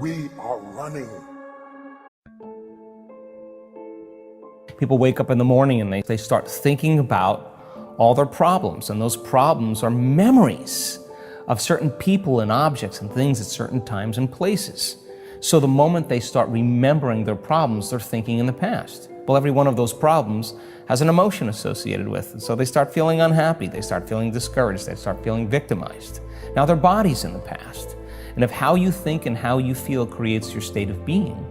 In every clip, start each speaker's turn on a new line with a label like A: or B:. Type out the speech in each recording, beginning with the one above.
A: we are running.
B: People wake up in the morning and they start thinking about all their problems, and those problems are memories of certain people and objects and things at certain times and places. So the moment they start remembering their problems, they're thinking in the past. Well, every one of those problems has an emotion associated with it. So they start feeling unhappy, they start feeling discouraged, they start feeling victimized. Now their body's in the past. And if how you think and how you feel creates your state of being,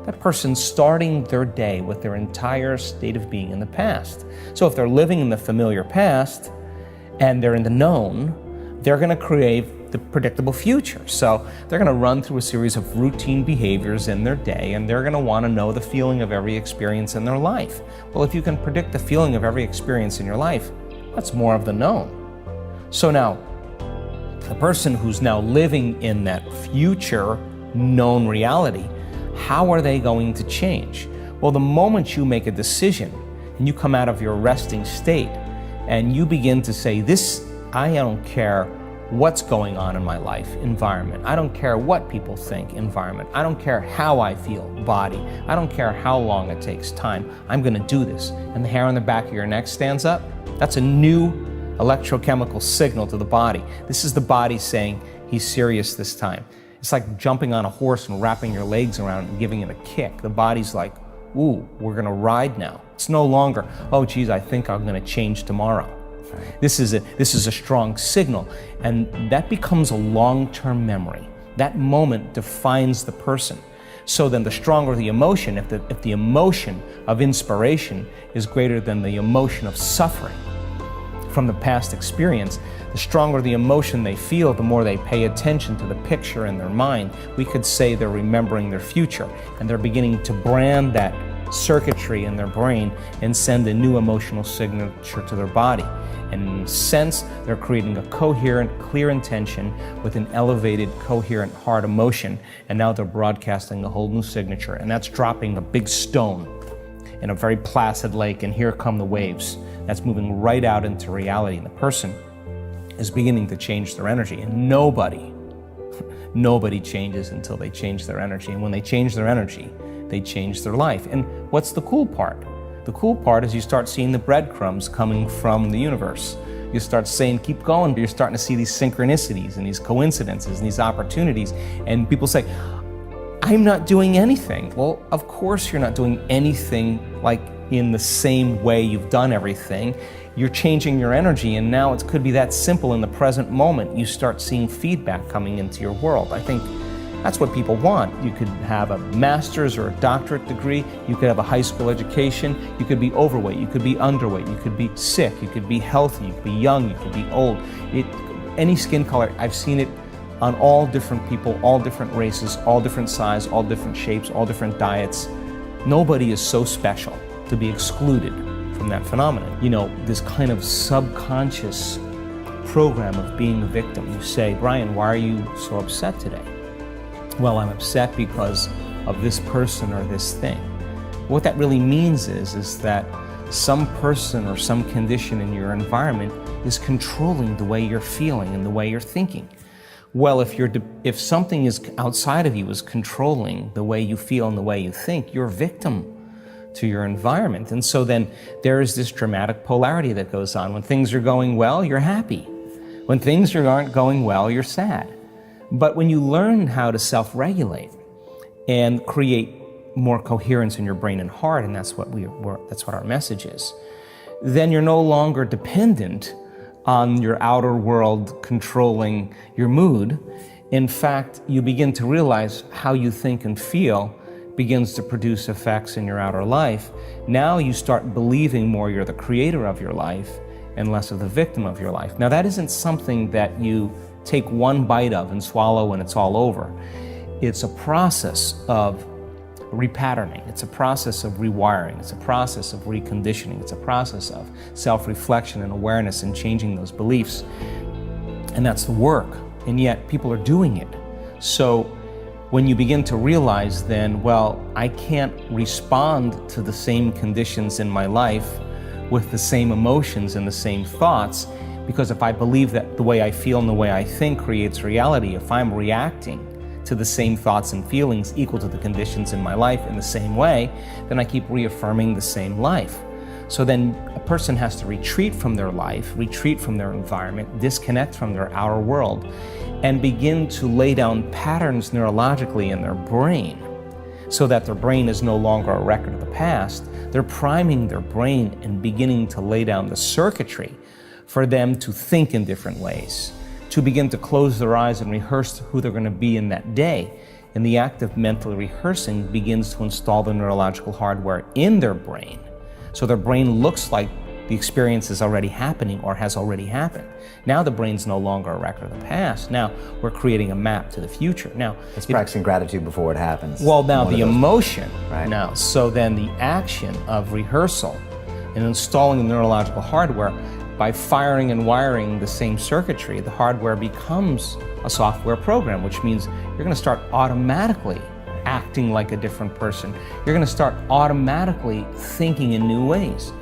B: that person's starting their day with their entire state of being in the past. So if they're living in the familiar past and they're in the known, they're going to create the predictable future. So they're going to run through a series of routine behaviors in their day, and they're going to want to know the feeling of every experience in their life. Well, if you can predict the feeling of every experience in your life, that's more of the known. So now, the person who's now living in that future known reality, how are they going to change? Well, the moment you make a decision and you come out of your resting state and you begin to say, I don't care what's going on in my life, environment. I don't care what people think, environment. I don't care how I feel, body. I don't care how long it takes, time. I'm going to do this. And the hair on the back of your neck stands up. That's a new electrochemical signal to the body. This is the body saying, he's serious this time. It's like jumping on a horse and wrapping your legs around and giving it a kick. The body's like, ooh, we're going to ride now. It's no longer, oh, geez, I think I'm going to change tomorrow. Right. This is a strong signal, and that becomes a long-term memory. That moment defines the person. So then the stronger the emotion, if the emotion of inspiration is greater than the emotion of suffering from the past experience, the stronger the emotion they feel, the more they pay attention to the picture in their mind. We could say they're remembering their future, and they're beginning to brand that circuitry in their brain and send a new emotional signature to their body. And in a sense, they're creating a coherent, clear intention with an elevated, coherent heart emotion, and now they're broadcasting a whole new signature, and that's dropping a big stone in a very placid lake, and here come the waves. That's moving right out into reality, and the person is beginning to change their energy, and nobody changes until they change their energy, and when they change their energy, they change their life. And what's the cool part? The cool part is you start seeing the breadcrumbs coming from the universe. You start saying, keep going. You're starting to see these synchronicities and these coincidences and these opportunities. And people say, I'm not doing anything. Well, of course you're not doing anything like in the same way you've done everything. You're changing your energy, and now it could be that simple. In the present moment, you start seeing feedback coming into your world. I think that's what people want. You could have a master's or a doctorate degree. You could have a high school education. You could be overweight. You could be underweight. You could be sick. You could be healthy. You could be young. You could be old. Any skin color. I've seen it on all different people, all different races, all different size, all different shapes, all different diets. Nobody is so special to be excluded from that phenomenon. You know, this kind of subconscious program of being a victim. You say, Brian, why are you so upset today? Well, I'm upset because of this person or this thing. What that really means is that some person or some condition in your environment is controlling the way you're feeling and the way you're thinking. Well, if something is outside of you is controlling the way you feel and the way you think, you're a victim to your environment. And so then there is this dramatic polarity that goes on. When things are going well, you're happy. When things aren't going well, you're sad. But when you learn how to self-regulate and create more coherence in your brain and heart, and that's what our message is, then you're no longer dependent on your outer world controlling your mood. In fact, you begin to realize how you think and feel begins to produce effects in your outer life. Now you start believing more you're the creator of your life and less of the victim of your life. Now that isn't something that you take one bite of and swallow and it's all over. It's a process of repatterning. It's a process of rewiring. It's a process of reconditioning. It's a process of self-reflection and awareness and changing those beliefs. And that's the work. And yet people are doing it. So when you begin to realize then, well, I can't respond to the same conditions in my life with the same emotions and the same thoughts, because if I believe that the way I feel and the way I think creates reality, if I'm reacting to the same thoughts and feelings equal to the conditions in my life in the same way, then I keep reaffirming the same life. So then a person has to retreat from their life, retreat from their environment, disconnect from their outer world, and begin to lay down patterns neurologically in their brain so that their brain is no longer a record of the past. They're priming their brain and beginning to lay down the circuitry for them to think in different ways, to begin to close their eyes and rehearse who they're going to be in that day. And the act of mental rehearsing begins to install the neurological hardware in their brain. So their brain looks like the experience is already happening or has already happened. Now the brain's no longer a record of the past. Now we're creating a map to the future. Now
A: it's practicing gratitude before it happens.
B: Well, now the emotion.
A: Right.
B: Now, so then the action of rehearsal and installing the neurological hardware, by firing and wiring the same circuitry, the hardware becomes a software program, which means you're going to start automatically acting like a different person. You're going to start automatically thinking in new ways.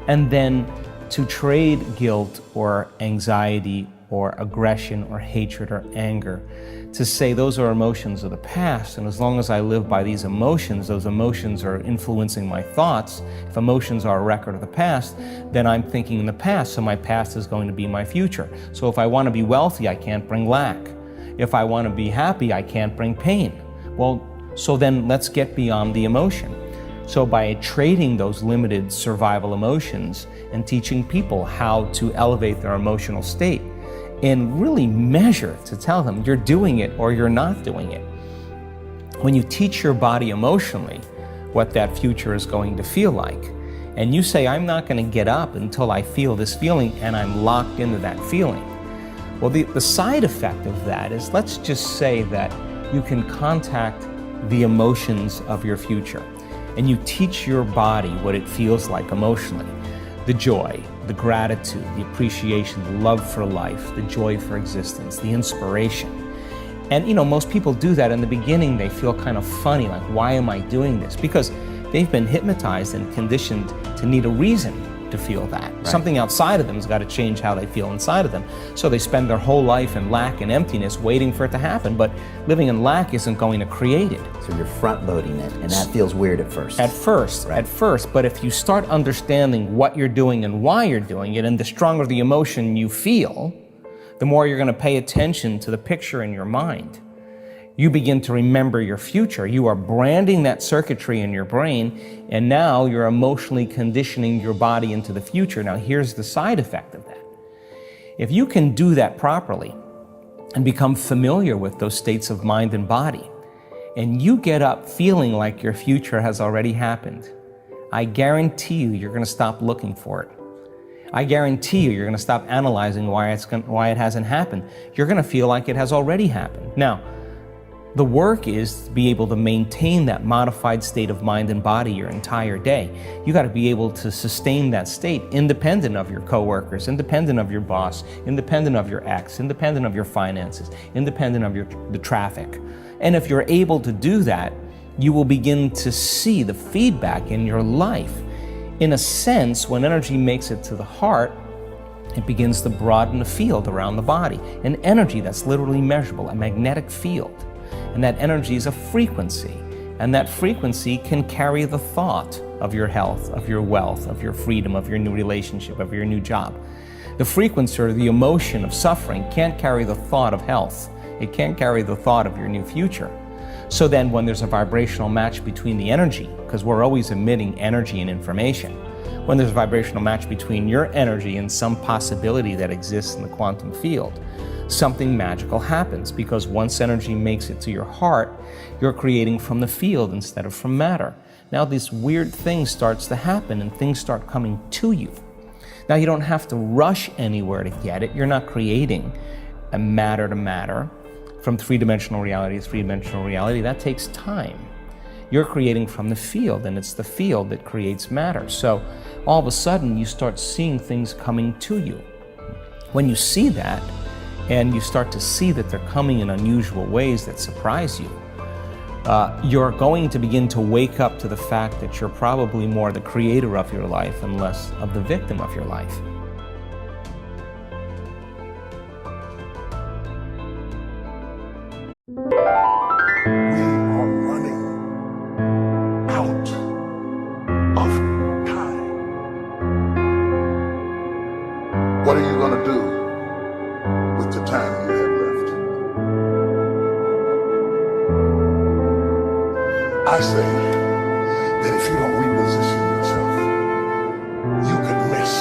B: And then to trade guilt or anxiety or aggression or hatred or anger, to say those are emotions of the past, and as long as I live by these emotions, those emotions are influencing my thoughts. If emotions are a record of the past, then I'm thinking in the past, so my past is going to be my future. So if I want to be wealthy, I can't bring lack. If I want to be happy, I can't bring pain. Well, so then let's get beyond the emotion. So by trading those limited survival emotions and teaching people how to elevate their emotional state and really measure to tell them you're doing it or you're not doing it. When you teach your body emotionally what that future is going to feel like, and you say, I'm not going to get up until I feel this feeling and I'm locked into that feeling. Well, the side effect of that is, let's just say that you can contact the emotions of your future. And you teach your body what it feels like emotionally. The joy, the gratitude, the appreciation, the love for life, the joy for existence, the inspiration. And most people do that in the beginning. They feel kind of funny, like, why am I doing this? Because they've been hypnotized and conditioned to need a reason to feel that. Right. Something outside of them has got to change how they feel inside of them. So they spend their whole life in lack and emptiness waiting for it to happen, but living in lack isn't going to create it.
A: So you're front loading it, and that feels weird at first.
B: At first, but if you start understanding what you're doing and why you're doing it, and the stronger the emotion you feel, the more you're going to pay attention to the picture in your mind. You begin to remember your future. You are branding that circuitry in your brain, and now you're emotionally conditioning your body into the future. Now, here's the side effect of that. If you can do that properly and become familiar with those states of mind and body, and you get up feeling like your future has already happened, I guarantee you're going to stop looking for it. I guarantee you're going to stop analyzing why it hasn't happened. You're going to feel like it has already happened. Now, the work is to be able to maintain that modified state of mind and body your entire day. You got to be able to sustain that state independent of your coworkers, independent of your boss, independent of your ex, independent of your finances, independent of the traffic. And if you're able to do that, you will begin to see the feedback in your life. In a sense, when energy makes it to the heart, it begins to broaden the field around the body. An energy that's literally measurable, a magnetic field. And that energy is a frequency. And that frequency can carry the thought of your health, of your wealth, of your freedom, of your new relationship, of your new job. The frequency or the emotion of suffering can't carry the thought of health. It can't carry the thought of your new future. So then when there's a vibrational match between the energy, because we're always emitting energy and information, when there's a vibrational match between your energy and some possibility that exists in the quantum field, something magical happens, because once energy makes it to your heart, you're creating from the field instead of from matter. Now this weird thing starts to happen and things start coming to you. Now you don't have to rush anywhere to get it. You're not creating a matter to matter from three-dimensional reality to three-dimensional reality. That takes time. You're creating from the field, and it's the field that creates matter. So all of a sudden you start seeing things coming to you. When you see that, and you start to see that they're coming in unusual ways that surprise you, you're going to begin to wake up to the fact that you're probably more the creator of your life and less of the victim of your life.
C: I say that if you don't reposition yourself, you could miss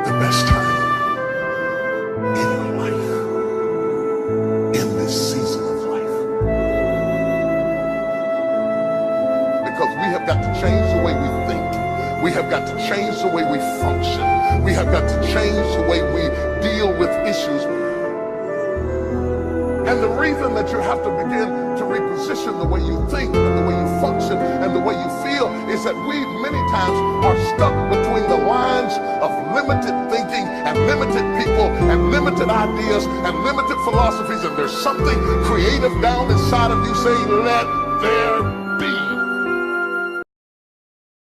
C: the best time in your life, in this season of life. Because we have got to change the way we think. We have got to change the way we function. We have got to change the way we deal with issues. And the reason that you have to begin to reposition the way you think and the way you function and the way you feel is that we many times are stuck between the lines of limited thinking and limited people and limited ideas and limited philosophies, and there's something creative down inside of you saying, let there